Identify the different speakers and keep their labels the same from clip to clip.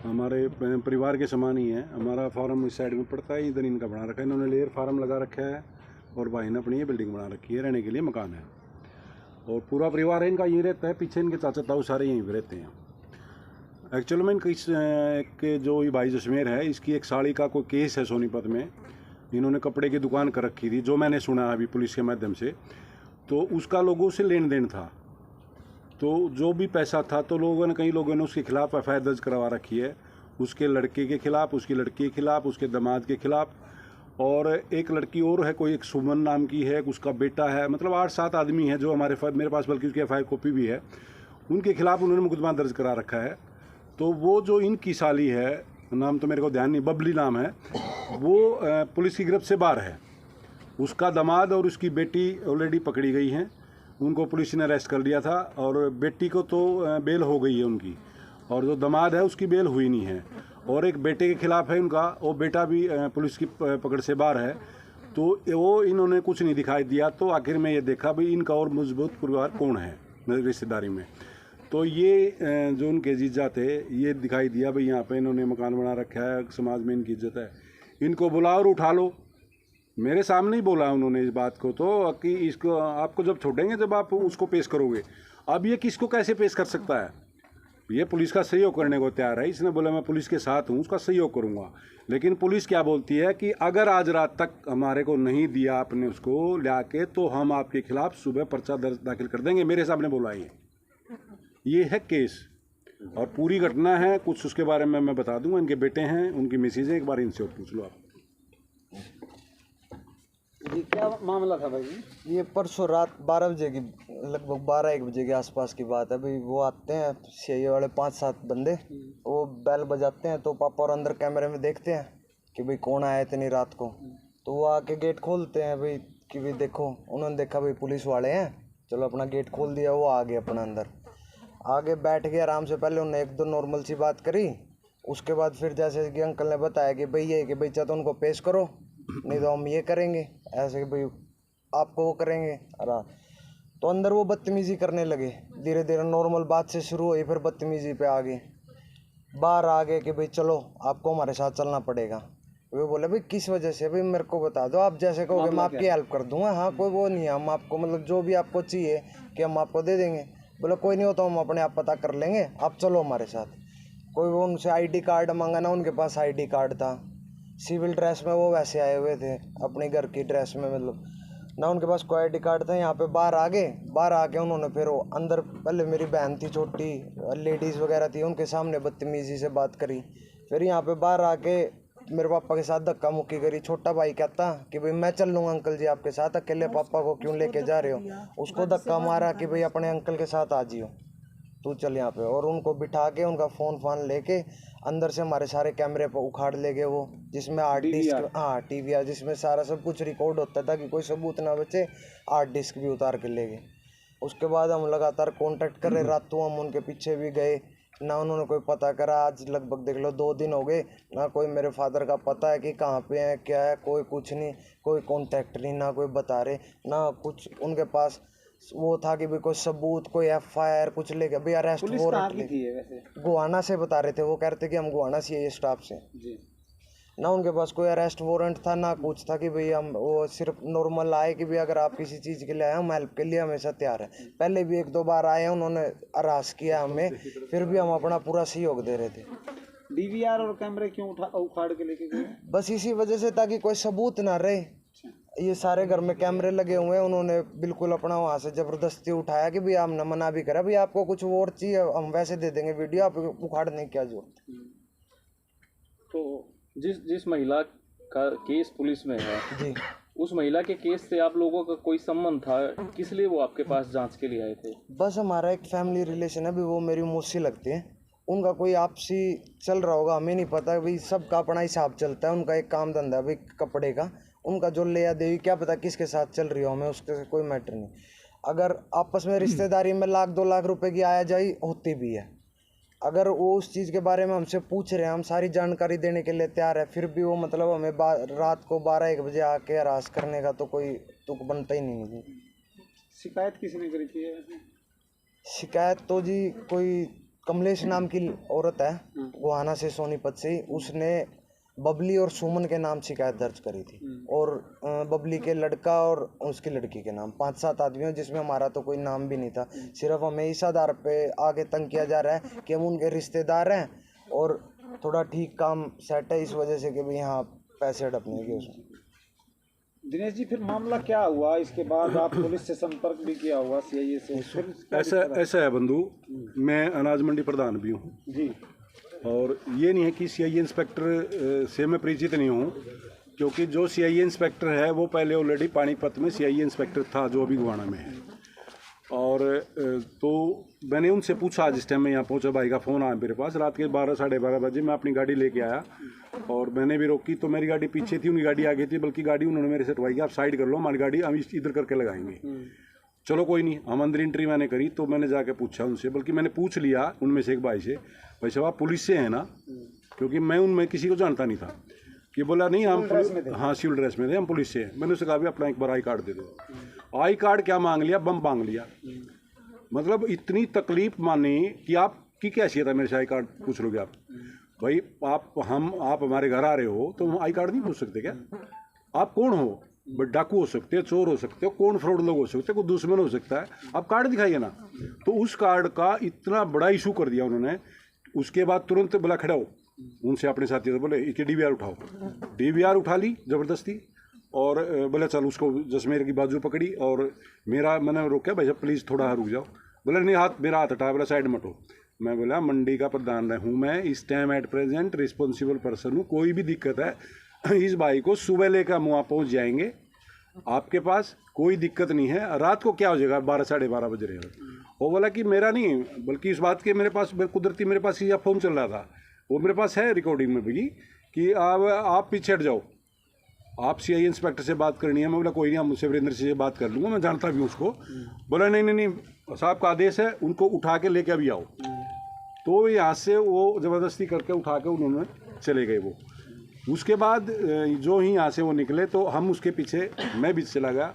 Speaker 1: हमारे परिवार के समान ही है। हमारा फार्म इस साइड में पड़ता है, इधर इनका बना रखा है। इन्होंने लेयर फार्म लगा रखा है और भाई ने अपनी ये बिल्डिंग बना रखी है, रहने के लिए मकान है। और पूरा परिवार इनका यहीं रहता है, पीछे इनके चाचा ताऊ सारे यहीं रहते हैं। एक्चुअल में इनका के जो ये भाई जसमेर है, इसकी एक साड़ी का कोई केस है सोनीपत में। इन्होंने कपड़े की दुकान कर रखी थी, जो मैंने सुना अभी पुलिस के माध्यम से। तो उसका लोगों से लेन देन था, तो जो भी पैसा था तो कई लोगों ने उसके खिलाफ एफआईआर दर्ज करवा रखी है। उसके लड़के के खिलाफ, उसकी लड़की के खिलाफ, उसके दामाद के खिलाफ, और एक लड़की और है, कोई एक सुमन नाम की है, उसका बेटा है। मतलब 8-7 आदमी हैं जो मेरे पास, बल्कि उसकी एफआईआर कॉपी भी है। उनके खिलाफ उन्होंने मुकदमा दर्ज करा रखा है। तो वो जो इनकी साली है, नाम तो मेरे को ध्यान नहीं, बबली नाम है, वो पुलिस की गिरफ्त से बाहर है। उसका दामाद और उसकी बेटी ऑलरेडी पकड़ी गई हैं, उनको पुलिस ने अरेस्ट कर लिया था। और बेटी को तो बेल हो गई है उनकी, और जो दामाद है उसकी बेल हुई नहीं है। और एक बेटे के खिलाफ है उनका, वो बेटा भी पुलिस की पकड़ से बाहर है। तो वो इन्होंने कुछ नहीं दिखाई दिया। तो आखिर में ये देखा भाई इनका और मजबूत परिवार कौन है रिश्तेदारी में। तो ये जो उनके जीजा थे, ये दिखाई दिया भाई यहाँ पे इन्होंने मकान बना रखा है, समाज में इनकी इज्जत है, इनको बुलाओ और उठा लो। मेरे सामने ही बोला उन्होंने इस बात को, तो कि इसको आपको जब छोड़ेंगे जब आप उसको पेश करोगे। अब ये किसको कैसे पेश कर सकता है? ये पुलिस का सहयोग करने को तैयार है। इसने बोला मैं पुलिस के साथ हूँ, उसका सहयोग करूँगा। लेकिन पुलिस क्या बोलती है कि अगर आज रात तक हमारे को नहीं दिया आपने उसको ला के, तो हम आपके खिलाफ सुबह पर्चा दाखिल कर देंगे। मेरे सामने बोला ये है केस, और पूरी घटना है कुछ उसके बारे में मैं बता दूंगा। इनके बेटे हैं, उनकी मिसेज है, एक बार इनसे पूछ लो आप।
Speaker 2: ये क्या मामला था भाई?
Speaker 3: ये परसों रात 12 बजे की, लगभग 12-1 बजे के आसपास की बात है भाई। वो आते हैं सीआईए वाले 5-7 बंदे, वो बेल बजाते हैं। तो पापा और अंदर कैमरे में देखते हैं कि भाई कौन आया इतनी रात को। तो वो आके गेट खोलते हैं भाई कि भाई देखो। उन्होंने देखा भाई पुलिस वाले हैं, चलो अपना गेट खोल दिया। वो आ गए अपना अंदर, आगे बैठ गए आराम से। पहले उन्होंने 1-2 नॉर्मल सी बात करी। उसके बाद फिर जैसे कि अंकल ने बताया कि भाई ये कि भाई चाहे तो उनको पेश करो, नहीं तो हम ये करेंगे, ऐसे कि भाई आपको वो करेंगे। अरे तो अंदर वो बदतमीज़ी करने लगे। धीरे धीरे नॉर्मल बात से शुरू हुई, फिर बदतमीज़ी पे आ गए। बाहर आ गए कि भाई चलो आपको हमारे साथ चलना पड़ेगा। वे बोले भाई किस वजह से? भाई मेरे को बता दो, आप जैसे कहोगे मैं आपकी हेल्प कर दूंगा। हाँ कोई वो नहीं है, हम आपको मतलब जो भी आपको चाहिए कि हम आपको दे देंगे। बोले कोई नहीं होता, हम अपने आप पता कर लेंगे, आप चलो हमारे साथ। कोई वो उनसे आईडी कार्ड मांगा ना, उनके पास आईडी कार्ड था। सिविल ड्रेस में वो वैसे आए हुए थे, अपने घर की ड्रेस में, मतलब ना उनके पास कोई आईडी कार्ड था। यहाँ पे बाहर आ गए। बाहर आके उन्होंने फिर वो अंदर, पहले मेरी बहन थी छोटी, लेडीज़ वगैरह थी, उनके सामने बदतमीज़ी से बात करी। फिर यहाँ पे बाहर आके मेरे पापा के साथ धक्का मुक्की करी। छोटा भाई कहता कि भाई मैं चल लूँगा अंकल जी आपके साथ, अकेले पापा को क्यों लेके जा रहे हो। उसको धक्का मारा कि भाई अपने अंकल के साथ आ जियो, तू चल यहाँ पे। और उनको बिठा के उनका फ़ोन फान लेके अंदर से हमारे सारे कैमरे पर उखाड़ ले गए वो, जिसमें हार्ड डिस्क, हाँ TVR, जिसमें सारा सब कुछ रिकॉर्ड होता था कि कोई सबूत ना बचे। हार्ड डिस्क भी उतार के ले गए। उसके बाद हम लगातार कांटेक्ट कर रहे, रातों हम उनके पीछे भी गए, ना उन्होंने कोई पता करा। आज लगभग देख लो 2 दिन हो गए, ना कोई मेरे फादर का पता है कि कहाँ पे है क्या है, कोई कुछ नहीं, कोई कांटेक्ट नहीं, ना कोई बता रहे, ना कुछ उनके पास वो था कि भाई कोई सबूत, कोई FIR कुछ लेके भाई अरेस्ट वारंट
Speaker 2: वैसे
Speaker 3: गोहाना से बता रहे थे। वो कह रहे थे कि हम गोहाना से ये स्टाफ से
Speaker 2: जी।
Speaker 3: ना उनके पास कोई अरेस्ट वारंट था, ना कुछ था कि भाई हम, वो सिर्फ नॉर्मल आए कि भाई अगर आप किसी चीज़ के लिए आए हम हेल्प के लिए हमेशा तैयार है। पहले भी 1-2 बार आए हैं, उन्होंने हरास किया हमें, फिर भी हम अपना पूरा सहयोग दे रहे थे।
Speaker 2: DVR और कैमरे क्यों उखाड़ के लेके गए?
Speaker 3: बस इसी वजह से, ताकि कोई सबूत ना रहे। ये सारे घर में कैमरे लगे हुए हैं, उन्होंने बिल्कुल अपना वहाँ से ज़बरदस्ती उठाया कि भाई हमने मना भी करा, भाई आपको कुछ और चाहिए हम वैसे दे देंगे वीडियो, आप उखाड़ने की क्या जरूरत।
Speaker 4: तो जिस महिला का केस पुलिस में है
Speaker 3: जी,
Speaker 4: उस महिला के केस से आप लोगों का कोई संबंध था? किस लिए वो आपके पास जांच के लिए आए थे?
Speaker 3: बस हमारा एक फैमिली रिलेशन है भी, वो मेरी मौसी लगती है। उनका कोई आपसी चल रहा होगा, हमें नहीं पता भाई, सबका अपना हिसाब चलता है। उनका एक काम धंधा भाई कपड़े का, उनका जो ले या दे, क्या पता किसके साथ चल रही हो, हमें उसके कोई मैटर नहीं। अगर आपस में रिश्तेदारी में 1-2 लाख रुपए की आया जाए होती भी है, अगर वो उस चीज़ के बारे में हमसे पूछ रहे हैं, हम सारी जानकारी देने के लिए तैयार है, फिर भी वो मतलब हमें रात को 12-1 बजे आके हरास करने का तो कोई तुक बनता ही नहीं है।
Speaker 2: शिकायत किसी ने करी थी?
Speaker 3: शिकायत तो जी कोई कमलेश नाम की औरत है, गोहाना से, सोनीपत से, उसने बबली और सुमन के नाम शिकायत दर्ज करी थी, और बबली के लड़का और उसकी लड़की के नाम 5-7 आदमियों, जिसमें हमारा तो कोई नाम भी नहीं था। सिर्फ हमें इस आधार पे आगे तंग किया जा रहा है कि हम उनके रिश्तेदार हैं और थोड़ा ठीक काम सेट है, इस वजह से कि भाई यहाँ पैसे हड़पने के उसमें।
Speaker 2: दिनेश जी, फिर मामला क्या हुआ? इसके बाद आप पुलिस से संपर्क भी किया होगा, सीआईए से? फिर
Speaker 1: ऐसा है बंधु, मैं अनाज मंडी प्रधान भी हूँ
Speaker 2: जी,
Speaker 1: और ये नहीं है कि सीआईए इंस्पेक्टर से मैं परिचित नहीं हूँ, क्योंकि जो सीआईए इंस्पेक्टर है वो पहले ऑलरेडी पानीपत में सीआईए इंस्पेक्टर था, जो अभी गोहाना में है। और तो मैंने उनसे पूछा, जिस टाइम मैं यहाँ पहुँचा, भाई का फ़ोन आया मेरे पास रात के 12-12:30 बजे। मैं अपनी गाड़ी लेके आया और मैंने भी रोकी, तो मेरी गाड़ी पीछे थी, उनकी गाड़ी आगे थी, बल्कि गाड़ी उन्होंने मेरे से हटवाई कि आप साइड कर लो, हमारी गाड़ी हम इधर करके लगाएंगे। चलो कोई नहीं, हम अंदर एंट्री मैंने करी, तो मैंने जाके पूछा उनसे, बल्कि मैंने पूछ लिया उनमें से एक भाई से, भाई साहब आप पुलिस से हैं ना? क्योंकि मैं उनमें किसी को जानता नहीं था। कि बोला नहीं हम हाँ सिविल ड्रेस में थे, हम पुलिस से हैं। मैंने उससे कहा भी अपना एक बार आई कार्ड दे दो। आई कार्ड क्या मांग लिया, बम मांग लिया। मतलब इतनी तकलीफ मानी कि आपकी क्या हैसियत है मेरे से आई कार्ड पूछ लोगे आप? भाई आप हमारे घर आ रहे हो तो हम आई कार्ड नहीं पूछ सकते क्या? आप कौन हो? डाकू हो सकते हैं, चोर हो सकते हो, कौन फ्रॉड लोग हो सकते हैं, कोई दुश्मन हो सकता है, आप कार्ड दिखाइए ना। तो उस कार्ड का इतना बड़ा इशू कर दिया उन्होंने। उसके बाद तुरंत बोला खड़ा हो, उनसे अपने साथी से बोले कि डीवीआर उठाओ। डीवीआर उठा ली ज़बरदस्ती, और बोले चल उसको जसमेर की बाजू पकड़ी, और मैंने रोका, भाई साहब प्लीज़ थोड़ा रुक जाओ। बोला नहीं, मेरा हाथ हटाया, बोला साइड मटो। मैं बोला मंडी का प्रधान हूँ मैं, इस time at present responsible person हूँ, कोई भी दिक्कत है इस भाई को सुबह लेकर मुआ पहुँच जाएंगे आपके पास, कोई दिक्कत नहीं है। रात को क्या हो जाएगा, 12-12:30 बज रहे हैं। वो बोला कि मेरा नहीं, बल्कि इस बात के मेरे पास कुदरती मेरे पास ये फ़ोन चल रहा था, वो मेरे पास है रिकॉर्डिंग में भी, कि आप पीछे हट जाओ, आप सीआईए इंस्पेक्टर से बात करनी है। मैं बोला कोई नहीं, हम मुझसे वीरेंद्र से बात कर लूँगा, मैं जानता भी हूँ उसको। बोला नहीं साहब का आदेश है, उनको उठा के लेके अभी आओ। तो यहाँ से वो ज़बरदस्ती करके उठा के उन्होंने चले गए वो। उसके बाद जो ही यहाँ से वो निकले तो हम उसके पीछे, मैं भी चला गया,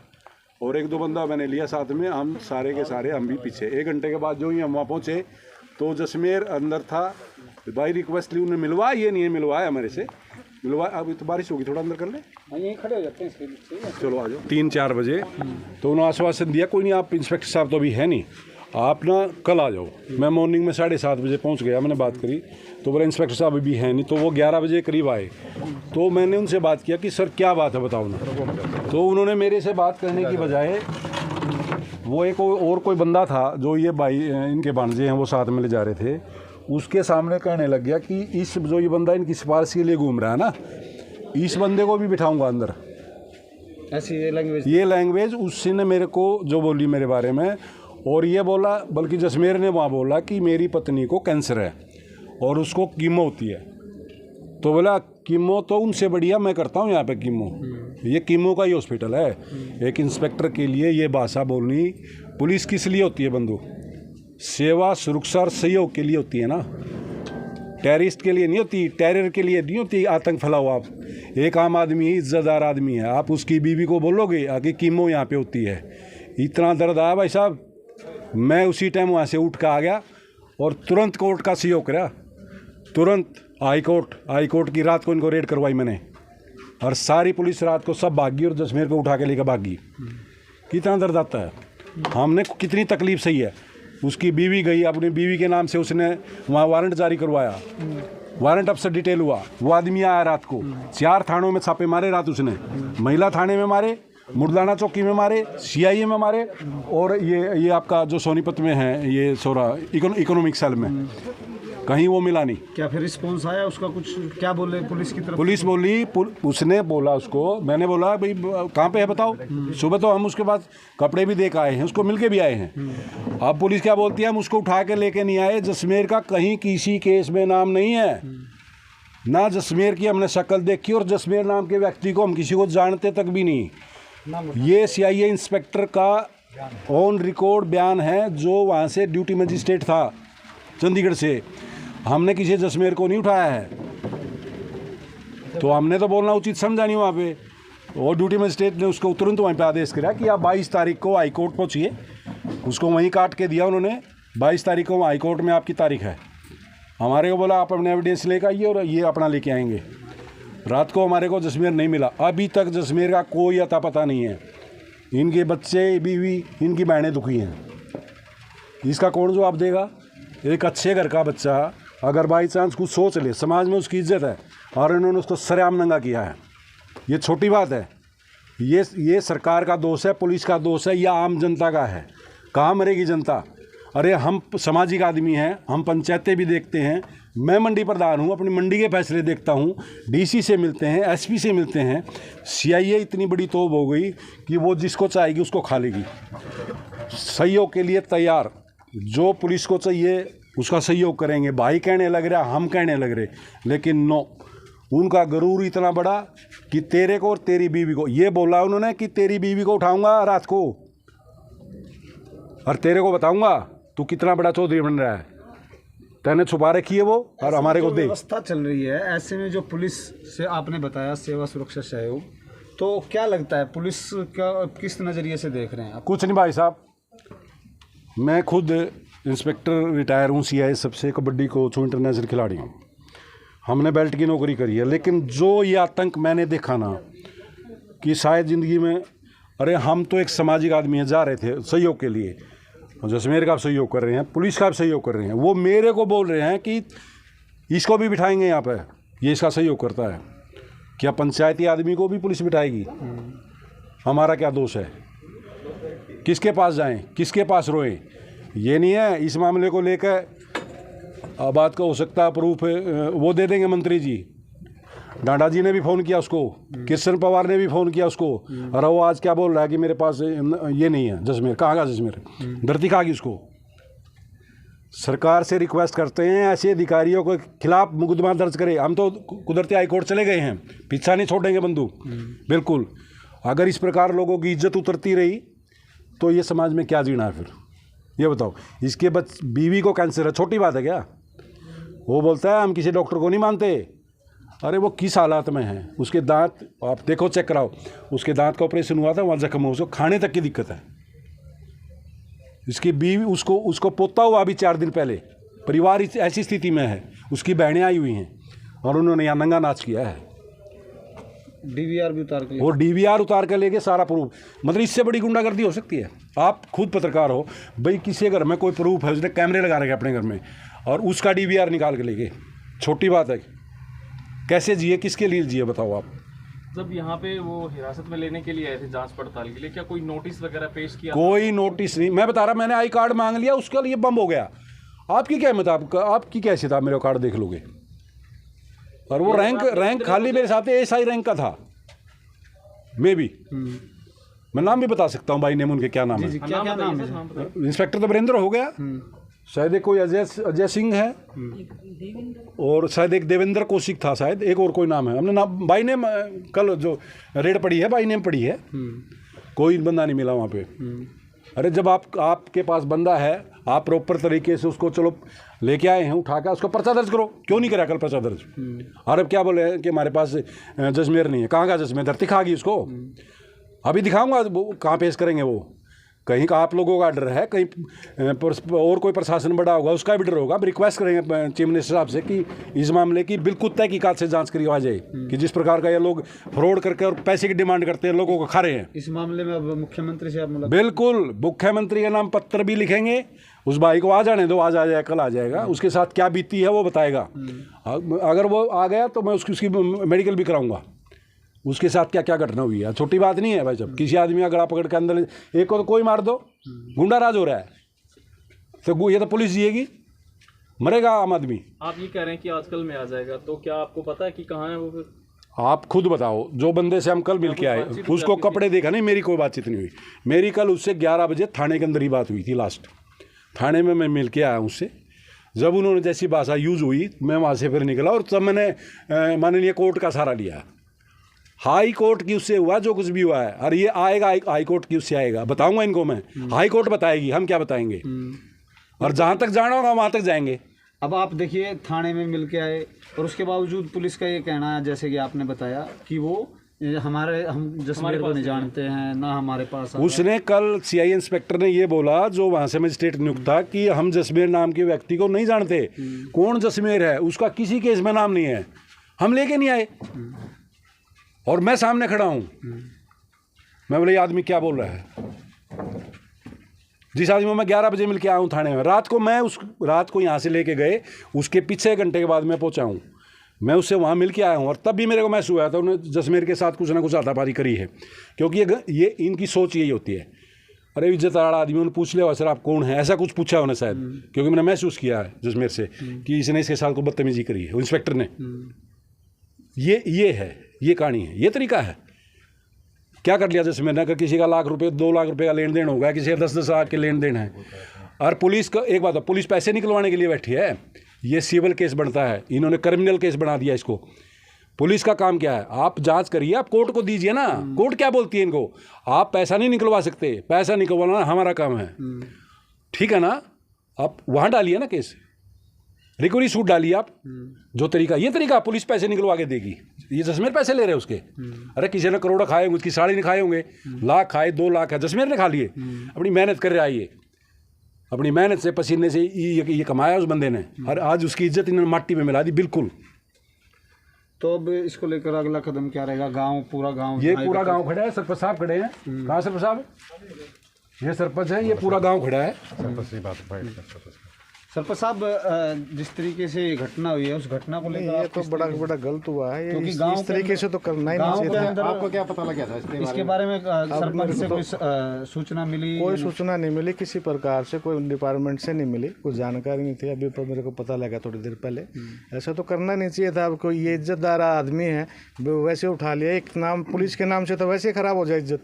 Speaker 1: और 1-2 बंदा मैंने लिया साथ में, हम सारे के सारे हम भी पीछे। 1 घंटे के बाद जो ही हम वहाँ पहुँचे तो जसमेर अंदर था। भाई रिक्वेस्ट ली, उन्हें मिलवा, ये नहीं है मिलवाया हमारे से, मिलवा। अब तो बारिश होगी, थोड़ा अंदर कर ले,
Speaker 2: यहीं खड़े हो जाते हैं इसके पीछे।
Speaker 1: चलो आ जाओ। 3-4 बजे तो उन्होंने आश्वासन दिया, कोई नहीं आप इंस्पेक्टर साहब तो अभी है नहीं, आप ना कल आ जाओ। मैं मॉर्निंग में 7:30 बजे पहुंच गया, मैंने बात करी तो बोला इंस्पेक्टर साहब अभी है नहीं। तो वो 11 बजे करीब आए, तो मैंने उनसे बात किया कि सर क्या बात है बताओ ना। तो उन्होंने मेरे से बात करने की बजाय, वो एक और कोई बंदा था जो ये भाई इनके भांजे हैं वो साथ में ले जा रहे थे, उसके सामने कहने लग गया कि इस जो ये बंदा इनकी सिफारिश के लिए घूम रहा है ना, इस बंदे को भी बिठाऊंगा अंदर।
Speaker 2: ऐसी
Speaker 1: ये लैंग्वेज उसने मेरे को जो बोली मेरे बारे में। और ये बोला, बल्कि जसमेर ने वहाँ बोला कि मेरी पत्नी को कैंसर है और उसको कीमो होती है। तो बोला कीमो तो उनसे बढ़िया मैं करता हूँ यहाँ पे कीमो, ये कीमो का ही हॉस्पिटल है। एक इंस्पेक्टर के लिए ये भाषा बोलनी, पुलिस किस लिए होती है बंधु? सेवा, सुरक्षा और सहयोग के लिए होती है ना, टेररिस्ट के लिए नहीं होती, टेरर के लिए नहीं होती। आतंक फैलाओ आप, एक आम आदमी है, इज्जतदार आदमी है, आप उसकी बीवी को बोलोगे आगे कीमो यहाँ पे होती है। इतना दर्द आया भाई साहब, मैं उसी टाइम वहाँ से उठ कर आ गया और तुरंत कोर्ट का सहयोग करा, तुरंत हाई कोर्ट की रात को इनको रेड करवाई मैंने, और सारी पुलिस रात को सब भागी और जसमेर को उठा के लेकर भागी। कितना दर्द आता है, हमने कितनी तकलीफ सही है। उसकी बीवी गई, अपनी बीवी के नाम से उसने वहाँ वारंट जारी करवाया, वारंट अफसर डिटेल हुआ, वो आदमी आया रात को, 4 थानों में छापे मारे रात उसने, महिला थाने में मारे, मुर्दाना चौकी में मारे, सीआईए में मारे, और ये आपका जो सोनीपत में है ये सोरा इकोनॉमिक सेल में, कहीं वो मिला नहीं।
Speaker 2: क्या फिर रिस्पॉन्स आया उसका कुछ? क्या बोले पुलिस की तरफ?
Speaker 1: पुलिस बोली, उसने बोला उसको, मैंने बोला भाई कहाँ पे है बताओ। सुबह तो हम उसके बाद कपड़े भी देख आए हैं, उसको मिलके भी आए हैं। अब पुलिस क्या बोलती है, हम उसको उठा के लेके नहीं आए, जसमेर का कहीं किसी केस में नाम नहीं है ना, जसमेर की हमने शक्ल देखी, और जसमेर नाम के व्यक्ति को हम किसी को जानते तक भी नहीं। ये सीआईए इंस्पेक्टर का ऑन रिकॉर्ड बयान है, जो वहाँ से ड्यूटी मजिस्ट्रेट था चंडीगढ़ से, हमने किसी जसमेर को नहीं उठाया है। तो हमने तो बोलना उचित समझा नहीं वहाँ पे, और ड्यूटी मजिस्ट्रेट ने उसको तुरंत वहीं पे आदेश किया कि आप 22 तारीख को हाई कोर्ट पहुँचिए। उसको वहीं काट के दिया उन्होंने, 22 तारीख को हाई कोर्ट में आपकी तारीख है। हमारे को बोला आप अपने एविडेंस लेकर आइए और ये अपना लेके आएंगे। रात को हमारे को जसमेर नहीं मिला। अभी तक जसमेर का कोई अता पता नहीं है। इनके बच्चे, बीवी, इनकी बहनें दुखी हैं। इसका कौन जवाब देगा? एक अच्छे घर का बच्चा अगर बाई चांस कुछ सोच ले, समाज में उसकी इज्जत है और इन्होंने उसको सरेआम नंगा किया है, ये छोटी बात है? ये सरकार का दोष है, पुलिस का दोष है या आम जनता का है? कहाँ मरेगी जनता? अरे हम सामाजिक आदमी हैं, हम पंचायतें भी देखते हैं। मैं मंडी प्रधान हूँ, अपनी मंडी के फैसले देखता हूँ। डीसी से मिलते हैं, एसपी से मिलते हैं। सीआईए इतनी बड़ी तोप हो गई कि वो जिसको चाहेगी उसको खा लेगी। सहयोग के लिए तैयार, जो पुलिस को चाहिए उसका सहयोग करेंगे। भाई कहने लग रहा, हम कहने लग रहे, लेकिन नो, उनका गरूर इतना बड़ा कि तेरे को और तेरी बीवी को, ये बोला उन्होंने कि तेरी बीवी को उठाऊंगा रात को और तेरे को बताऊंगा तू कितना बड़ा चौधरी बन रहा है। तैने छुपा रखी है वो और हमारे को दे।
Speaker 2: व्यवस्था चल रही है, ऐसे में जो पुलिस से आपने बताया सेवा सुरक्षा सहयोग, तो क्या लगता है पुलिस का किस नज़रिए से देख रहे हैं आप?
Speaker 1: कुछ नहीं भाई साहब, मैं खुद इंस्पेक्टर रिटायर हूँ सीआई सबसे, कबड्डी कोच हूँ, इंटरनेशनल खिलाड़ी हूँ। हमने बेल्ट की नौकरी करी है, लेकिन जो ये आतंक मैंने देखा ना कि शायद ज़िंदगी में, अरे हम तो एक सामाजिक आदमी हैं, जा रहे थे सहयोग के लिए, जसमेर का सहयोग कर रहे हैं, पुलिस का भी सहयोग कर रहे हैं। वो मेरे को बोल रहे हैं कि इसको भी बिठाएंगे यहाँ पे, ये इसका सहयोग करता है। क्या पंचायती आदमी को भी पुलिस बिठाएगी? हमारा क्या दोष है? किसके पास जाएं, किसके पास रोएं? ये नहीं है। इस मामले को लेकर बात का हो सकता है प्रूफ वो दे देंगे मंत्री जी। डांडा जी ने भी फ़ोन किया उसको, किशन पवार ने भी फ़ोन किया उसको, और वो आज क्या बोल रहा है कि मेरे पास ये नहीं है जसमेर। कहाँ का जसमेर? धरती खा गई उसको। सरकार से रिक्वेस्ट करते हैं ऐसे अधिकारियों के खिलाफ मुकदमा दर्ज करे। हम तो कुदरती हाई कोर्ट चले गए हैं, पीछा नहीं छोड़ेंगे बंदूक, बिल्कुल। अगर इस प्रकार लोगों की इज्जत उतरती रही तो ये समाज में क्या जीना है फिर? ये बताओ। इसके बीवी को कैंसर है, छोटी बात है क्या? वो बोलता है हम किसी डॉक्टर को नहीं मानते। अरे वो किस हालात में है, उसके दांत आप देखो, चेक कराओ, उसके दांत का ऑपरेशन हुआ था, वहाँ जख्म हो, उसको खाने तक की दिक्कत है। इसकी बीवी, उसको पोता हुआ अभी 4 दिन पहले, परिवार ऐसी स्थिति में है, उसकी बहनें आई हुई हैं और उन्होंने यहाँ नंगा नाच किया है।
Speaker 2: डीवीआर भी उतार के,
Speaker 1: और डीवीआर उतार कर लेके सारा प्रूफ। मतलब इससे बड़ी गुंडागर्दी हो सकती है? आप खुद पत्रकार हो भाई, किसी घर में कोई प्रूफ है, उसने कैमरे लगा रखे अपने घर में और उसका डीवीआर निकाल के लेके, छोटी बात है? कैसे जिए, किसके लिए जिए बताओ आप?
Speaker 4: जब यहाँ पे वो हिरासत में लेने के लिए आए थे जांच पड़ताल के लिए, क्या कोई नोटिस वगैरह पेश किया?
Speaker 1: कोई नोटिस नहीं। मैं बता रहा, मैंने आई कार्ड मांग लिया, उसके लिए बम हो गया। आपकी क्या हिम्मत? आपकी कैसे था मेरा कार्ड देख लोगे? और वो रैंक खाली मेरे साथ एसआई रैंक का था, मे भी। मैं नाम भी बता सकता हूँ भाई, नेम उनके क्या नाम है?
Speaker 2: क्या क्या नाम है?
Speaker 1: इंस्पेक्टर तो वीरेंद्र हो गया, शायद एक कोई अजय सिंह है, और शायद एक देवेंद्र कौशिक था, शायद एक और कोई नाम है। हमने नाम बाई नेम, कल जो रेड पड़ी है बाई नेम पड़ी है, कोई बंदा नहीं मिला वहाँ पे। अरे जब आपके पास बंदा है, आप प्रॉपर तरीके से उसको चलो लेके आए हैं, उठा कर उसको पर्चा दर्ज करो। क्यों नहीं करा कल पर्चा दर्ज? और अब क्या बोले हैं कि हमारे पास जसमेर नहीं है। कहाँ का जसमेर? धरती खा गई उसको। अभी दिखाऊंगा कहाँ पेश करेंगे वो। कहीं का आप लोगों का डर है, कहीं और कोई प्रशासन बड़ा होगा उसका भी डर होगा। अब रिक्वेस्ट करेंगे चीफ मिनिस्टर साहब से कि इस मामले की बिल्कुल तहकीकात से जांच करवा जाए कि जिस प्रकार का ये लोग फ्रॉड करके और पैसे की डिमांड करते हैं, लोगों को खा रहे हैं।
Speaker 2: इस मामले में अब मुख्यमंत्री से आप मुलाकात?
Speaker 1: बिल्कुल, मुख्यमंत्री का नाम पत्र भी लिखेंगे। उस भाई को आ जाने दो, आज आ जाए, कल आ जाएगा, उसके साथ क्या बीती है वो बताएगा। अगर वो आ गया तो मैं उसकी मेडिकल भी कराऊंगा, उसके साथ क्या क्या घटना हुई है। छोटी बात नहीं है भाई साहब। किसी आदमी का गला पकड़ के अंदर, एक को तो कोई मार दो, गुंडा राज हो रहा है, तो ये तो पुलिस जिएगी, मरेगा आम आदमी।
Speaker 4: आप ये कह रहे हैं कि आजकल में आ जाएगा, तो क्या आपको पता है कि कहाँ है वो फिर?
Speaker 1: आप खुद बताओ। जो बंदे से हम कल मिल के आए, उसको कपड़े देखा नहीं, मेरी कोई बातचीत नहीं हुई। मेरी कल उससे 11 बजे थाने के अंदर ही बात हुई थी। लास्ट थाने में मैं मिल के आया उससे। जब उन्होंने जैसी भाषा यूज़ हुई, मैं वहाँ से फिर निकला और तब मैंने माननीय कोर्ट का सहारा लिया। हाई कोर्ट की उससे हुआ जो कुछ भी हुआ है, और ये आएगा हाई कोर्ट की उससे आएगा। बताऊंगा इनको मैं, हाई कोर्ट बताएगी, हम क्या बताएंगे। और जहाँ तक जाना होगा वहाँ तक जाएंगे।
Speaker 2: अब आप देखिए, थाने में मिल के आए और उसके बावजूद पुलिस का ये कहना है, जैसे कि आपने बताया, कि वो हम जसमेर को नहीं जानते हैं ना, हमारे पास
Speaker 1: उसने कल सीआई इंस्पेक्टर ने ये बोला, जो वहाँ से मजिस्ट्रेट नियुक्त था, कि हम जसमेर नाम के व्यक्ति को नहीं जानते। कौन जसमेर है उसका किसी केस में नाम नहीं है, हम लेके नहीं आए। और मैं सामने खड़ा हूँ, मैं बोले ये आदमी क्या बोल रहा है। जिस आदमी को मैं 11 बजे मिल के आया हूँ थाने में, रात को यहाँ से लेके गए, उसके पीछे 1 घंटे के बाद मैं पहुँचा हूँ। मैं उससे वहाँ मिल के आया हूँ और तब भी मेरे को महसूस हुआ था उन्होंने जसमेर के साथ कुछ ना कुछ हाथापाई करी है, क्योंकि ये इनकी सोच यही होती है। अरे इज्जत वाला आदमी, उन्होंने पूछ लिया सर आप कौन है, ऐसा कुछ पूछा उन्हें शायद, क्योंकि मैंने महसूस किया है जसमेर से कि इसने इसके साथ को बदतमीजी करी है इंस्पेक्टर ने। ये है, ये कहानी है, ये तरीका है। क्या कर लिया जसमेर ने, अगर किसी का 1 लाख रुपये 2 लाख रुपये का लेन देन होगा, किसी का 10-10 लाख के लेन देन है। और पुलिस का एक बात है, पुलिस पैसे निकलवाने के लिए बैठी है, ये सिविल केस बनता है, इन्होंने क्रिमिनल केस बना दिया इसको। पुलिस का काम क्या है, आप जांच करिए, आप कोर्ट को दीजिए ना। कोर्ट क्या बोलती है इनको, आप पैसा नहीं निकलवा सकते, पैसा निकलवाना हमारा काम है, ठीक है ना। आप वहाँ डालिए ना केस, रिकवरी सूट डालिए आप। जो तरीका, ये तरीका पुलिस पैसे निकलवा के देगी। ये जसमेर पैसे ले रहे हैं उसके। अरे किसी ने करोड़ खाए होंगे, उसकी साड़ी नहीं खाए होंगे, लाख खाए 2 लाख है, जसमेर ने खा लिए। अपनी मेहनत कर रहा है, ये अपनी मेहनत से पसीने से ये कमाया उस बंदे ने, और आज उसकी इज्जत इन्होंने माटी में मिला दी बिल्कुल।
Speaker 2: तो अब इसको लेकर अगला कदम क्या रहेगा? पूरा गांव
Speaker 1: ये पूरा गांव खड़ा है, सरपंच साहब खड़े हैं। कहाँ सरपंच साहब? ये सरपंच है, ये पूरा गांव खड़ा है।
Speaker 2: सरपंच साहब, जिस तरीके से ये घटना हुई है, उस घटना को लेकर
Speaker 5: ये तो बड़ा गलत हुआ है,
Speaker 2: क्योंकि
Speaker 5: इस तरीके से तो करना ही नहीं चाहिए।
Speaker 2: आपको क्या पता लगा था इसके बारे में? सरपंच से कोई सूचना मिली?
Speaker 5: कोई सूचना नहीं मिली किसी प्रकार से, कोई डिपार्टमेंट से नहीं मिली, कोई जानकारी नहीं थी। अभी तो मेरे को पता लगा थोड़ी देर पहले। ऐसा तो करना नहीं चाहिए था। अब कोई ये इज्जतदार आदमी है, वैसे उठा लिया, एक नाम पुलिस के नाम से तो वैसे खराब हो जाए इज्जत,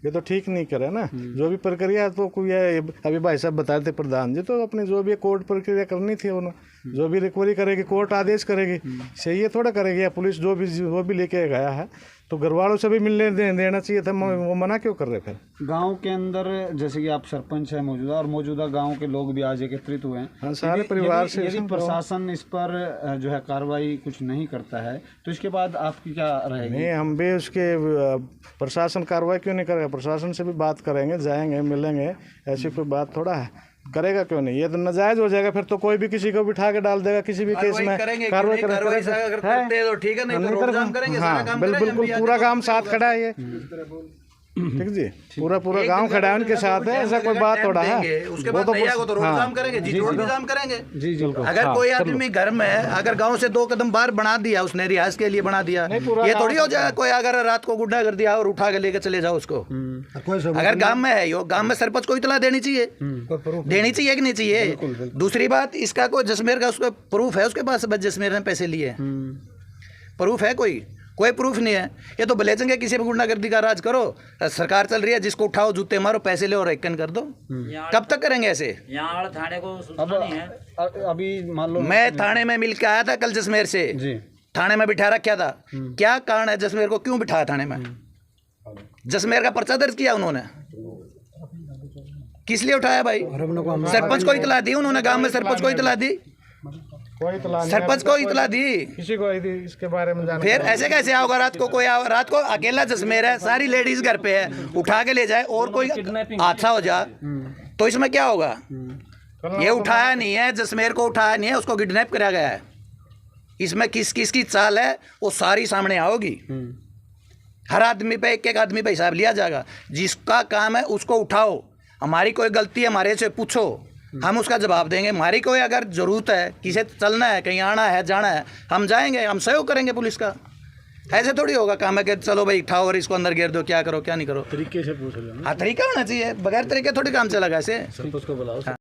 Speaker 5: ये तो ठीक नहीं करे ना। जो भी प्रक्रिया तो कोई अभी भाई साहब बता रहे थे प्रधान जी, तो अपनी जो भी कोर्ट प्रक्रिया करनी थी उन्होंने, जो भी रिकवरी करेगी कोर्ट आदेश करेगी, सही ये थोड़ा करेगी। या पुलिस जो भी लेके गया है तो घर वालों से भी मिलने देना चाहिए था, वो मना क्यों कर रहे फिर?
Speaker 2: गांव के अंदर जैसे कि आप सरपंच हैं मौजूदा, और मौजूदा गांव के लोग भी आज एकत्रित हुए हैं।
Speaker 5: हाँ, सारे परिवार से।
Speaker 2: यदि प्रशासन इस पर जो है कार्रवाई कुछ नहीं करता है तो इसके बाद आपकी क्या रहेगी?
Speaker 5: नहीं, हम भी उसके प्रशासन कार्रवाई क्यों नहीं करेगा, प्रशासन से भी बात करेंगे, जाएंगे, मिलेंगे। ऐसी कोई बात थोड़ा है, करेगा क्यों नहीं? ये तो नाजायज हो जाएगा फिर तो, कोई भी किसी को बिठा के डाल देगा किसी भी केस में। कार्रवाई करेंगे, हाँ बिल्कुल, पूरा गांव साथ खड़ा है ये, ठीक जी, पूरा गांव खड़ा है उनके साथ है। ऐसा कोई बात थोड़ा है,
Speaker 6: उसके बाद नहीं आएगा तो रोड जाम करेंगे, जी रोड भी जाम करेंगे।
Speaker 2: जी बिल्कुल।
Speaker 6: अगर कोई आदमी घर में है, अगर गांव से 2 कदम बाहर बना दिया उसने, रिहायश के लिए बना दिया, ये थोड़ी हो जाएगा कोई अगर रात को गुड्डा कर दिया और उठा के लेके चले जाओ उसको। अगर गांव में है, यो गांव में सरपंच को इतला देनी चाहिए कि नहीं चाहिए? दूसरी बात, इसका कोई जसमेर का उसका प्रूफ है उसके पास? बस जसमेर ने पैसे लिए, प्रूफ है? कोई प्रूफ नहीं है। ये तो बलेचेंगे किसी भी गुंडागर्दी का राज करो, सरकार चल रही है, जिसको उठाओ जूते मारो, पैसे ले और रेकन कर दो। कब तक करेंगे ऐसे?
Speaker 7: यहाँ वाले थाने को सूचना नहीं है।
Speaker 2: अभी मान लो
Speaker 6: मैं थाने में मिल के आया था कल जसमेर से, थाने में बिठा रखा था। क्या कारण है जसमेर को क्यों बिठाया थाने में? जसमेर का पर्चा दर्ज किया उन्होंने, किस लिए उठाया भाई? सरपंच को इतला दी उन्होंने, गांव में सरपंच को इतला दी, सरपंच को इतला दी,
Speaker 5: किसी को इसके बारे में जाना।
Speaker 6: फिर ऐसे कैसे आओगा? रात को कोई रात को अकेला जसमेर है, सारी लेडीज घर पे है, उठा के ले जाए और कोई हादसा हो जाए तो इसमें क्या होगा? ये उठाया नहीं है, जसमेर को उठाया नहीं है, उसको किडनैप कराया गया है। इसमें किसकी चाल है वो सारी सामने आओगी। हर आदमी पे एक आदमी पे हिसाब लिया जाएगा। जिसका काम है उसको उठाओ, हमारी कोई गलती है हमारे से पूछो, हम उसका जवाब देंगे। हमारी कोई अगर ज़रूरत है, किसे चलना है, कहीं आना है, जाना है, हम जाएंगे, हम सहयोग करेंगे पुलिस का। ऐसे थोड़ी होगा काम है कि चलो भाई उठाओ और इसको अंदर घेर दो, क्या करो क्या नहीं करो।
Speaker 5: तरीके से पूछ रहे हैं।
Speaker 6: हाँ, तरीका होना चाहिए, बगैर तरीके थोड़ी काम चलेगा ऐसे।
Speaker 5: सरपंच को बुलाओ।